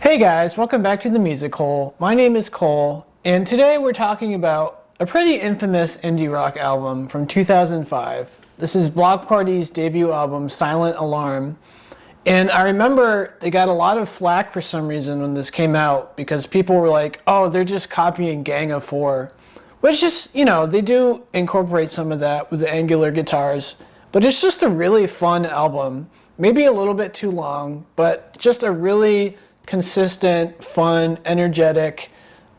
Hey guys, welcome back to the Music Hole. My name is Cole, and today we're talking about a pretty infamous indie rock album from 2005. This is Bloc Party's debut album, Silent Alarm. And I remember they got a lot of flack for some reason when this came out because people were like, oh, they're just copying Gang of Four. Which just, they do incorporate some of that with the angular guitars. But it's just a really fun album. Maybe a little bit too long, but just a really consistent, fun, energetic,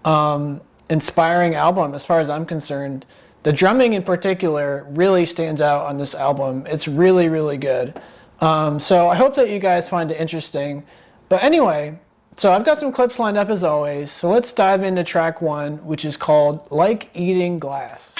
inspiring album as far as I'm concerned. The drumming in particular really stands out on this album. It's really, really good. So I hope that you guys find it interesting. But anyway, so I've got some clips lined up as always. So let's dive into track 1, which is called Like Eating Glass.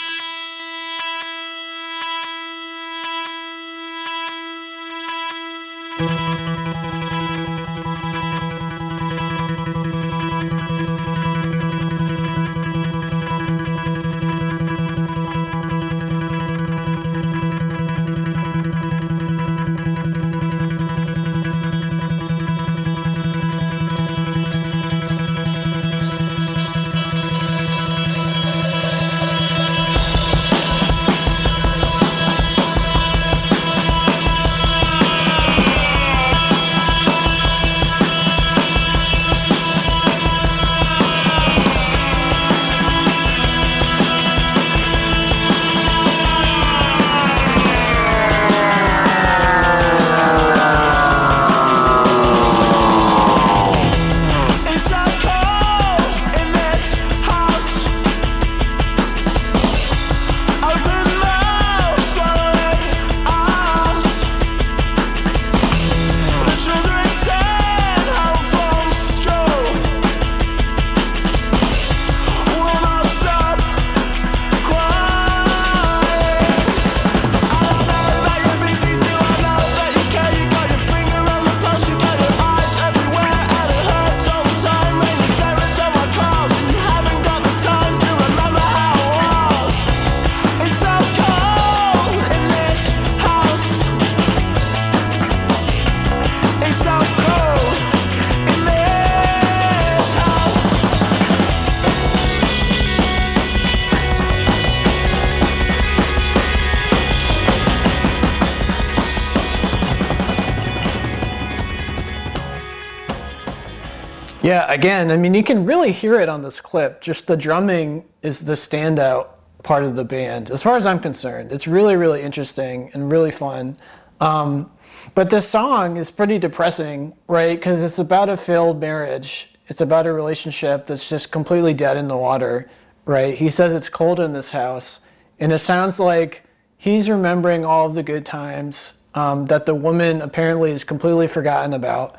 Yeah, again, you can really hear it on this clip. Just the drumming is the standout part of the band, as far as I'm concerned. It's really, really interesting and really fun. But this song is pretty depressing, right? Because it's about a failed marriage. It's about a relationship that's just completely dead in the water, right? He says it's cold in this house, and it sounds like he's remembering all of the good times that the woman apparently is completely forgotten about.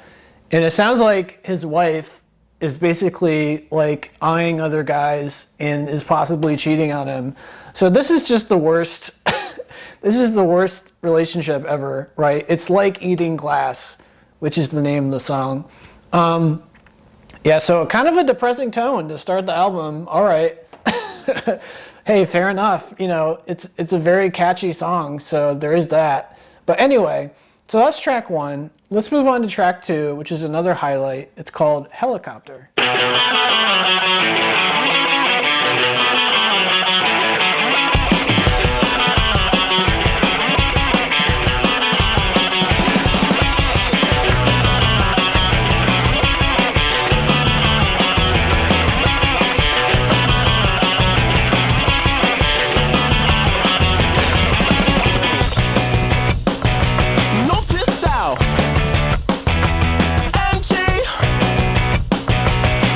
And it sounds like his wife is basically like eyeing other guys and is possibly cheating on him. So this is just the worst. This is the worst relationship ever, right? It's like eating glass, which is the name of the song. Yeah, so kind of a depressing tone to start the album. All right. Hey, fair enough. It's a very catchy song, so there is that. But anyway, so that's track 1. Let's move on to track 2, which is another highlight. It's called Helicopter.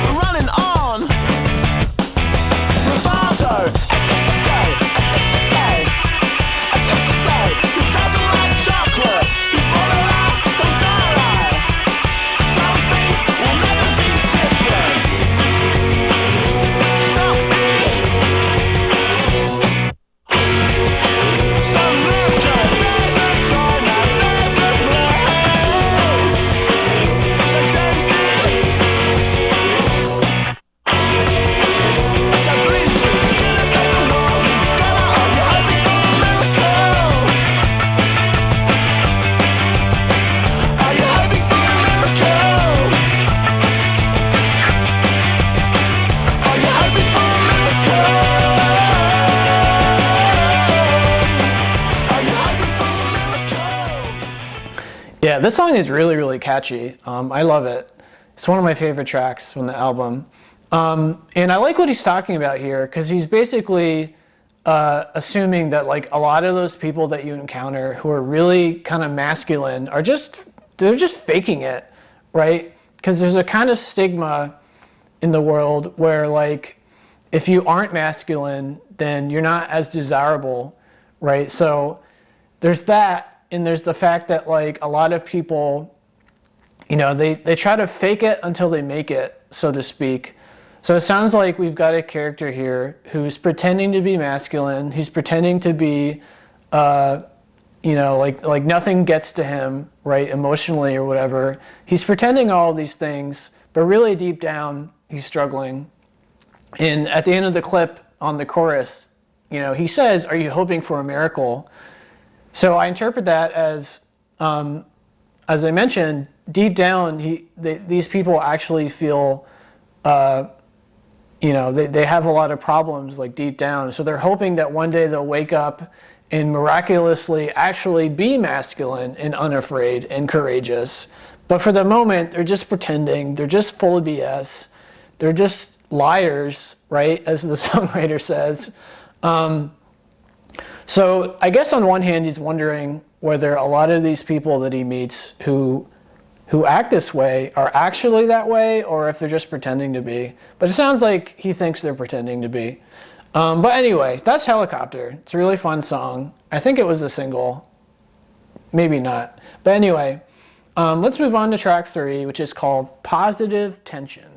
Running on, revive. Yeah, this song is really, really catchy. I love it. It's one of my favorite tracks from the album. And I like what he's talking about here because he's basically assuming that like a lot of those people that you encounter who are really kind of masculine are they're just faking it, right? Because there's a kind of stigma in the world where like if you aren't masculine, then you're not as desirable, right? So there's that, and there's the fact that like a lot of people, you know, they try to fake it until they make it, so to speak. So it sounds like we've got a character here who's pretending to be masculine, who's pretending to be, you know, like nothing gets to him, right, emotionally or whatever. He's pretending all of these things, but really deep down, he's struggling. And at the end of the clip on the chorus, you know, he says, "Are you hoping for a miracle?" So I interpret that as I mentioned, deep down, these people actually feel, you know, they have a lot of problems like deep down. So they're hoping that one day they'll wake up and miraculously actually be masculine and unafraid and courageous. But for the moment, they're just pretending. They're just full of BS. They're just liars, right? As the songwriter says. So I guess on one hand, he's wondering whether a lot of these people that he meets who act this way are actually that way, or if they're just pretending to be. But it sounds like he thinks they're pretending to be. But anyway, that's Helicopter. It's a really fun song. I think it was a single. Maybe not. But anyway, let's move on to track 3, which is called Positive Tension.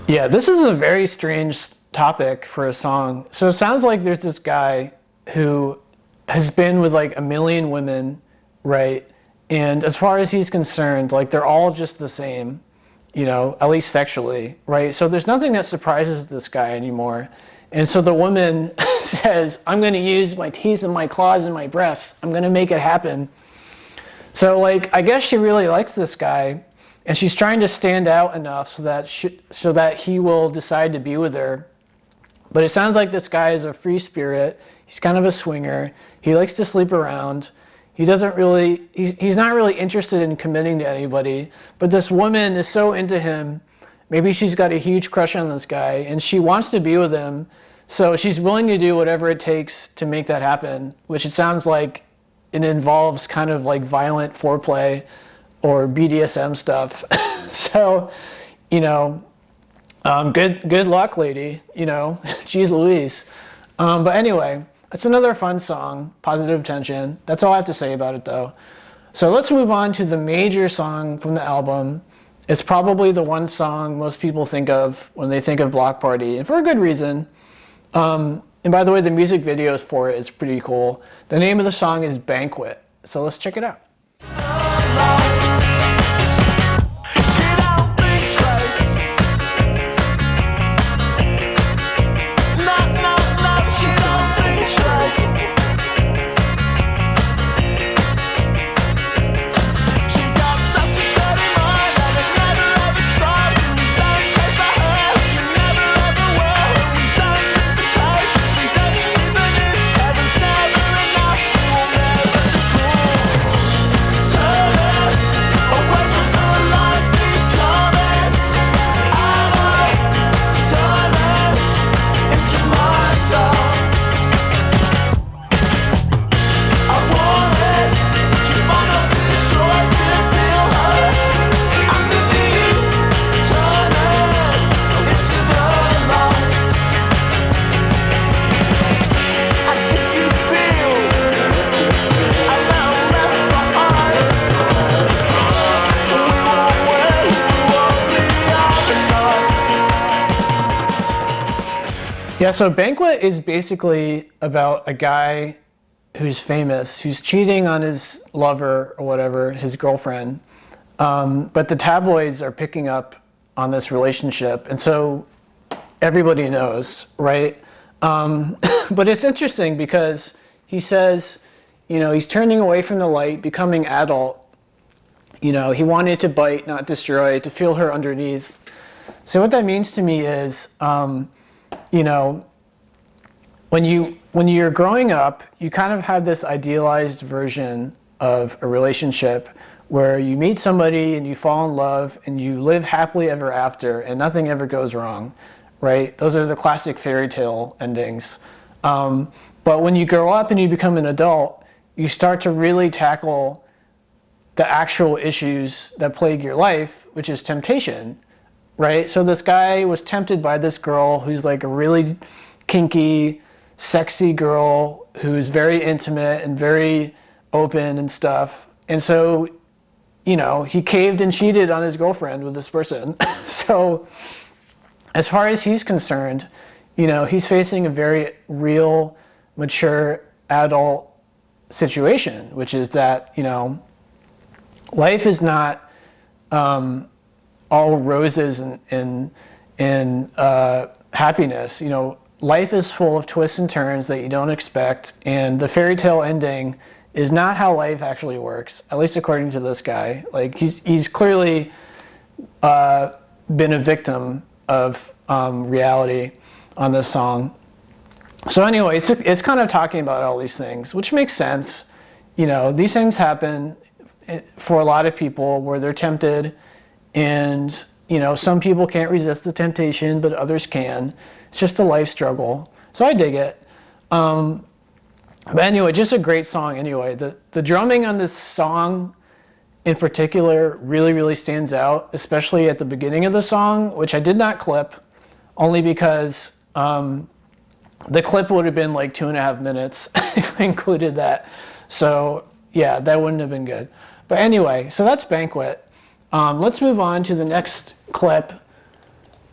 Yeah, this is a very strange topic for a song. So it sounds like there's this guy who has been with like a million women, right? And as far as he's concerned, like they're all just the same, you know, at least sexually, right? So there's nothing that surprises this guy anymore. And so the woman says, "I'm going to use my teeth and my claws and my breasts. I'm going to make it happen." So like, I guess she really likes this guy. And she's trying to stand out enough so that he will decide to be with her. But it sounds like this guy is a free spirit. He's kind of a swinger. He likes to sleep around. He's not really interested in committing to anybody. But this woman is so into him. Maybe she's got a huge crush on this guy and she wants to be with him. So she's willing to do whatever it takes to make that happen, which it sounds like it involves kind of like violent foreplay or BDSM stuff. So, you know, good luck, lady, you know, geez Louise. But anyway, it's another fun song, Positive Tension. That's all I have to say about it though. So let's move on to the major song from the album. It's probably the one song most people think of when they think of Bloc Party, and for a good reason. And by the way, the music video for it is pretty cool. The name of the song is Banquet. So let's check it out. Yeah, so Banquet is basically about a guy who's famous, who's cheating on his lover or whatever, his girlfriend. But the tabloids are picking up on this relationship, and so everybody knows, right? But it's interesting because he says, he's turning away from the light, becoming adult. He wanted to bite, not destroy, to feel her underneath. So what that means to me is, when you're growing up, you kind of have this idealized version of a relationship where you meet somebody and you fall in love and you live happily ever after and nothing ever goes wrong, right? Those are the classic fairy tale endings. But when you grow up and you become an adult, you start to really tackle the actual issues that plague your life, which is temptation, right? So this guy was tempted by this girl who's like a really kinky, sexy girl who's very intimate and very open and stuff. And so, he caved and cheated on his girlfriend with this person. So as far as he's concerned, he's facing a very real, mature, adult situation, which is that, life is not all roses and happiness. Life is full of twists and turns that you don't expect, and the fairy tale ending is not how life actually works, at least according to this guy. Like, he's clearly been a victim of reality on this song. So anyway, it's kind of talking about all these things, which makes sense. These things happen for a lot of people where they're tempted, and some people can't resist the temptation, but others can. It's just a life struggle. So I dig it. But anyway, just a great song anyway. The drumming on this song in particular really, really stands out, especially at the beginning of the song, which I did not clip, only because the clip would have been like 2.5 minutes if I included that. So yeah, that wouldn't have been good. But anyway, so that's Banquet. Let's move on to the next clip,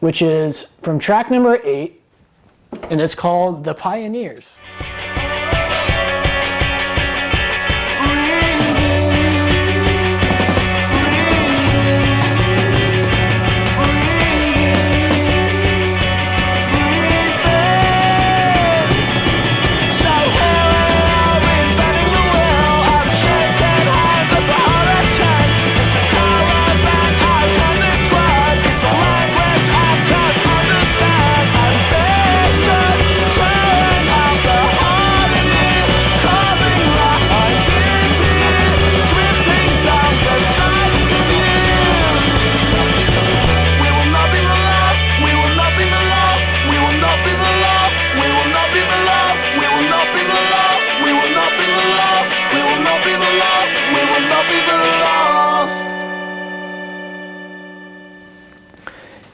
which is from track number 8, and it's called The Pioneers.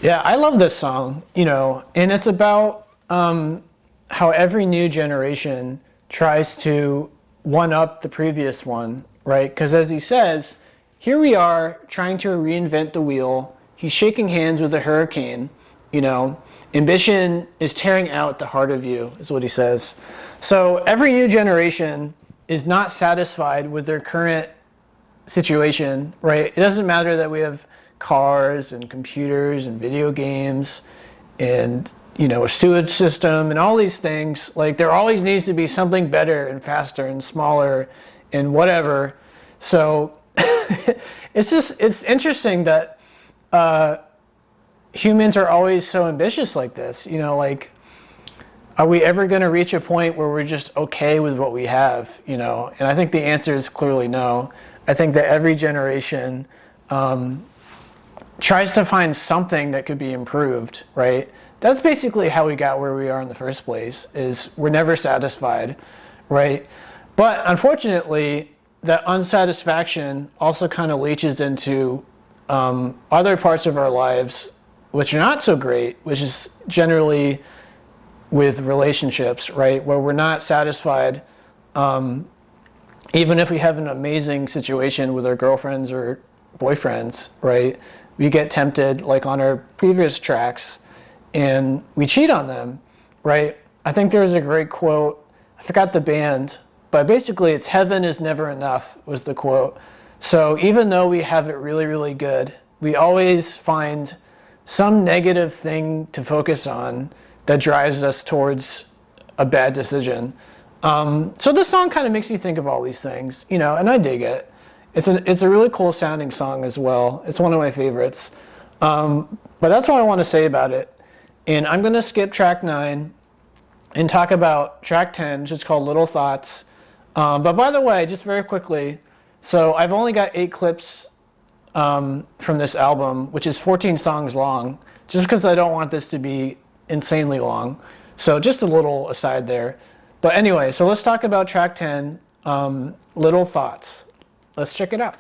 Yeah, I love this song, and it's about how every new generation tries to one-up the previous one, right? Because as he says, here we are trying to reinvent the wheel. He's shaking hands with a hurricane, Ambition is tearing out the heart of you, is what he says. So every new generation is not satisfied with their current situation, right? It doesn't matter that we have cars and computers and video games and a sewage system and all these things. Like, there always needs to be something better and faster and smaller and whatever. So it's interesting that humans are always so ambitious like this. Are we ever going to reach a point where we're just okay with what we have? And I think the answer is clearly no. I think that every generation tries to find something that could be improved, right? That's basically how we got where we are in the first place, is we're never satisfied, right? But unfortunately, that unsatisfaction also kind of leaches into other parts of our lives which are not so great, which is generally with relationships, right? Where we're not satisfied, even if we have an amazing situation with our girlfriends or boyfriends, right? We get tempted, like on our previous tracks, and we cheat on them, right? I think there's a great quote. I forgot the band, but basically it's heaven is never enough was the quote. So even though we have it really, really good, we always find some negative thing to focus on that drives us towards a bad decision. So this song kind of makes me think of all these things, you know, and I dig it. It's a really cool sounding song as well. It's one of my favorites. But that's all I want to say about it. And I'm going to skip track 9 and talk about track 10, which is called Little Thoughts. But by the way, just very quickly, so I've only got 8 clips from this album, which is 14 songs long, just because I don't want this to be insanely long. So just a little aside there. But anyway, so let's talk about track 10, Little Thoughts. Let's check it out.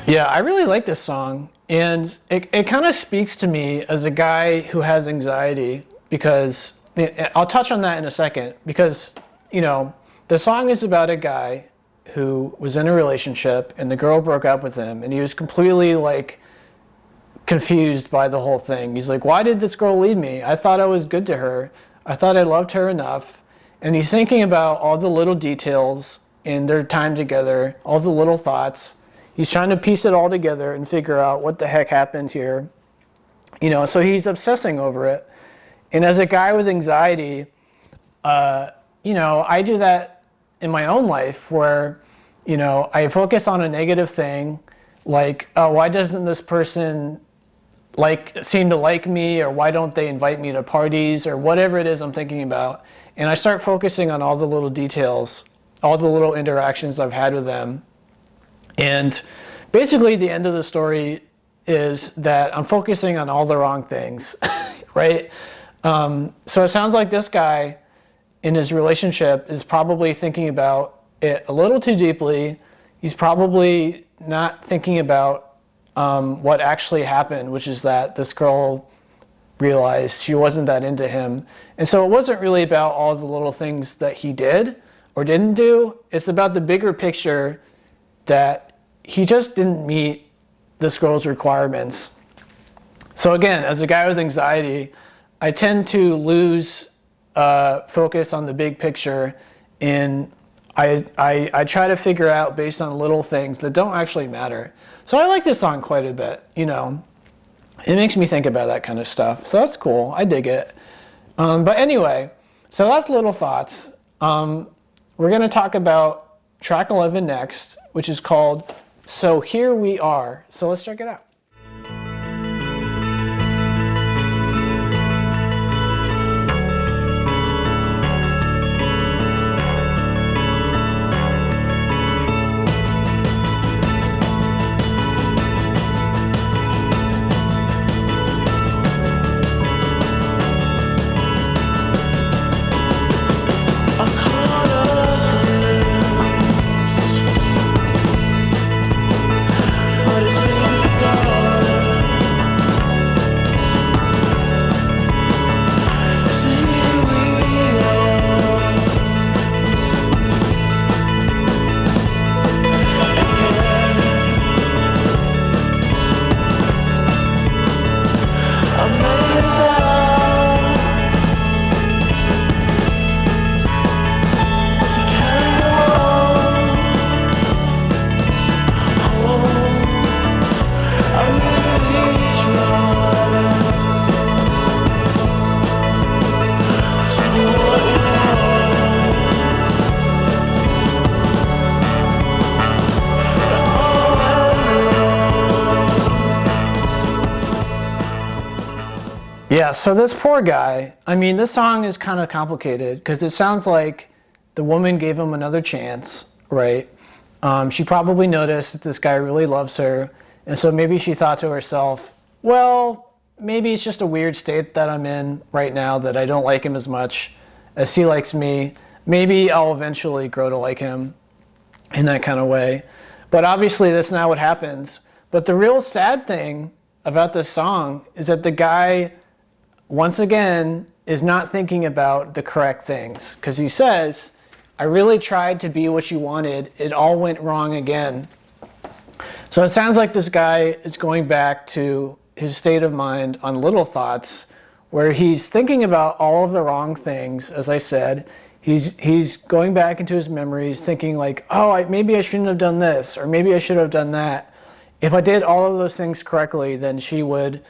Yeah, I really like this song, and it kind of speaks to me as a guy who has anxiety, because I'll touch on that in a second, because, you know, the song is about a guy who was in a relationship and the girl broke up with him, and he was completely like confused by the whole thing. He's like, why did this girl leave me? I thought I was good to her. I thought I loved her enough. And he's thinking about all the little details in their time together, all the little thoughts. He's trying to piece it all together and figure out what the heck happened here. You know, so he's obsessing over it. And as a guy with anxiety, you know, I do that in my own life where, you know, I focus on a negative thing, like, oh, why doesn't this person seem to like me, or why don't they invite me to parties, or whatever it is I'm thinking about. And I start focusing on all the little details, all the little interactions I've had with them. And basically the end of the story is that I'm focusing on all the wrong things, right? So it sounds like this guy in his relationship is probably thinking about it a little too deeply. He's probably not thinking about what actually happened, which is that this girl realized she wasn't that into him. And so it wasn't really about all the little things that he did or didn't do. It's about the bigger picture that he just didn't meet this girl's requirements. So again, as a guy with anxiety, I tend to lose focus on the big picture, and I try to figure out based on little things that don't actually matter. So I like this song quite a bit, you know. It makes me think about that kind of stuff. So that's cool. I dig it. But anyway, so that's Little Thoughts. We're going to talk about track 11 next, which is called So Here We Are. So let's check it out. But it's me to go. so this poor guy, I mean, this song is kind of complicated because it sounds like the woman gave him another chance, right? She probably noticed that this guy really loves her, and so maybe she thought to herself, well, maybe it's just a weird state that I'm in right now, that I don't like him as much as he likes me. Maybe I'll eventually grow to like him in that kind of way. But obviously that's not what happens. But the real sad thing about this song is that the guy, once again, is not thinking about the correct things. Because he says, I really tried to be what you wanted. It all went wrong again. So it sounds like this guy is going back to his state of mind on Little Thoughts, where he's thinking about all of the wrong things, as I said. He's going back into his memories, thinking like, oh, maybe I shouldn't have done this, or maybe I should have done that. If I did all of those things correctly, then she would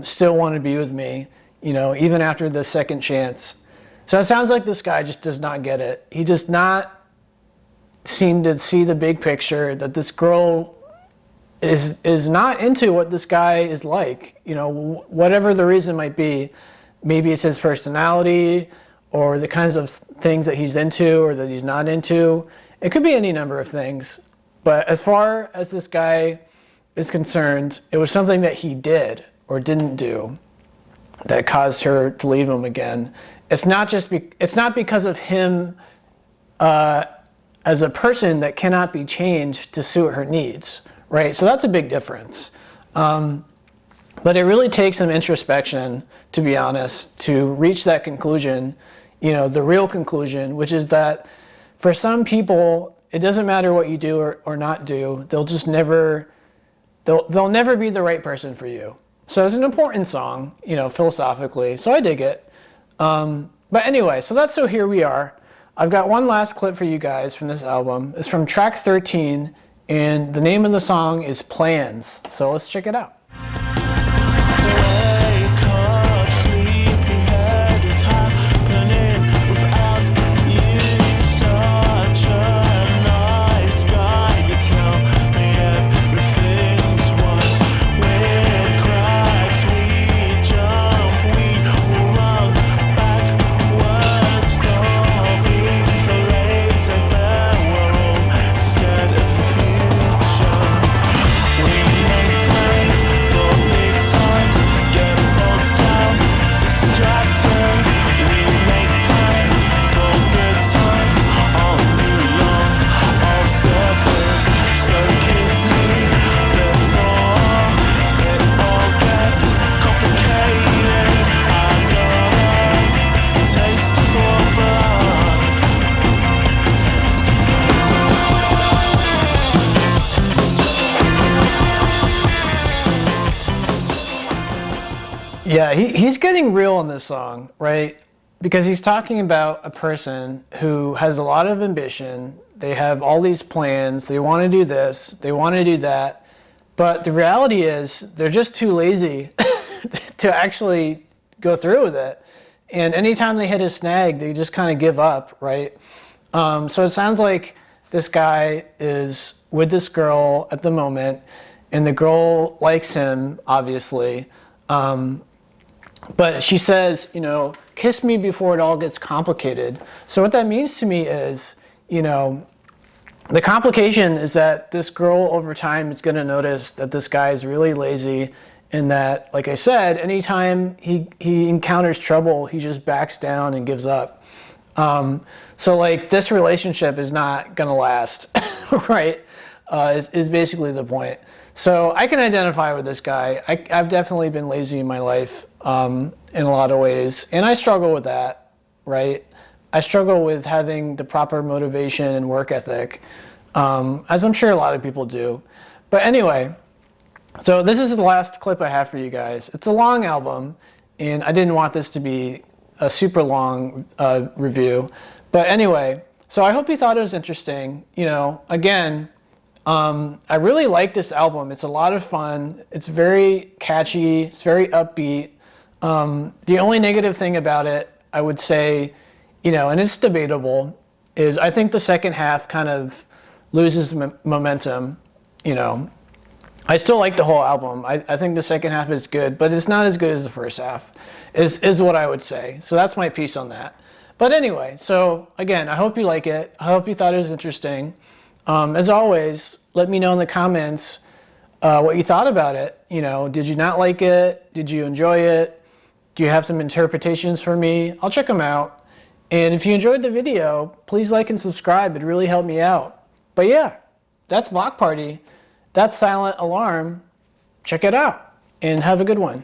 still want to be with me, even after the second chance. So it sounds like this guy just does not get it. He does not seem to see the big picture, that this girl is not into what this guy is like. Whatever the reason might be. Maybe it's his personality, or the kinds of things that he's into or that he's not into. It could be any number of things. But as far as this guy is concerned, it was something that he did or didn't do that caused her to leave him again. It's not because of him as a person that cannot be changed to suit her needs, right? So that's a big difference. But it really takes some introspection, to be honest, to reach that conclusion, the real conclusion, which is that for some people, it doesn't matter what you do or not do. They'll never be the right person for you. So it's an important song, philosophically. So I dig it. But anyway, so Here We Are. I've got one last clip for you guys from this album. It's from track 13, and the name of the song is Plans. So let's check it out. Yeah, he's getting real in this song, right? Because he's talking about a person who has a lot of ambition. They have all these plans. They want to do this. They want to do that. But the reality is they're just too lazy to actually go through with it. And anytime they hit a snag, they just kind of give up, right? So it sounds like this guy is with this girl at the moment, and the girl likes him, obviously. But she says, kiss me before it all gets complicated. So what that means to me is, the complication is that this girl over time is going to notice that this guy is really lazy, and that, like I said, anytime he encounters trouble, he just backs down and gives up. So like this relationship is not going to last, right? Is basically the point. So I can identify with this guy. I've definitely been lazy in my life in a lot of ways, and I struggle with that, right? I struggle with having the proper motivation and work ethic, as I'm sure a lot of people do. But anyway, so this is the last clip I have for you guys. It's a long album, and I didn't want this to be a super long review. But anyway, so I hope you thought it was interesting. Again, I really like this album. It's a lot of fun. It's very catchy. It's very upbeat. The only negative thing about it, I would say, and it's debatable, is I think the second half kind of loses momentum. I still like the whole album. I think the second half is good, but it's not as good as the first half, is what I would say. So that's my piece on that. But anyway, so again, I hope you like it. I hope you thought it was interesting. As always, let me know in the comments what you thought about it. You know, did you not like it? Did you enjoy it? Do you have some interpretations for me? I'll check them out. And if you enjoyed the video, please like and subscribe. It really helped me out. But yeah, that's Block Party. That's Silent Alarm. Check it out and have a good one.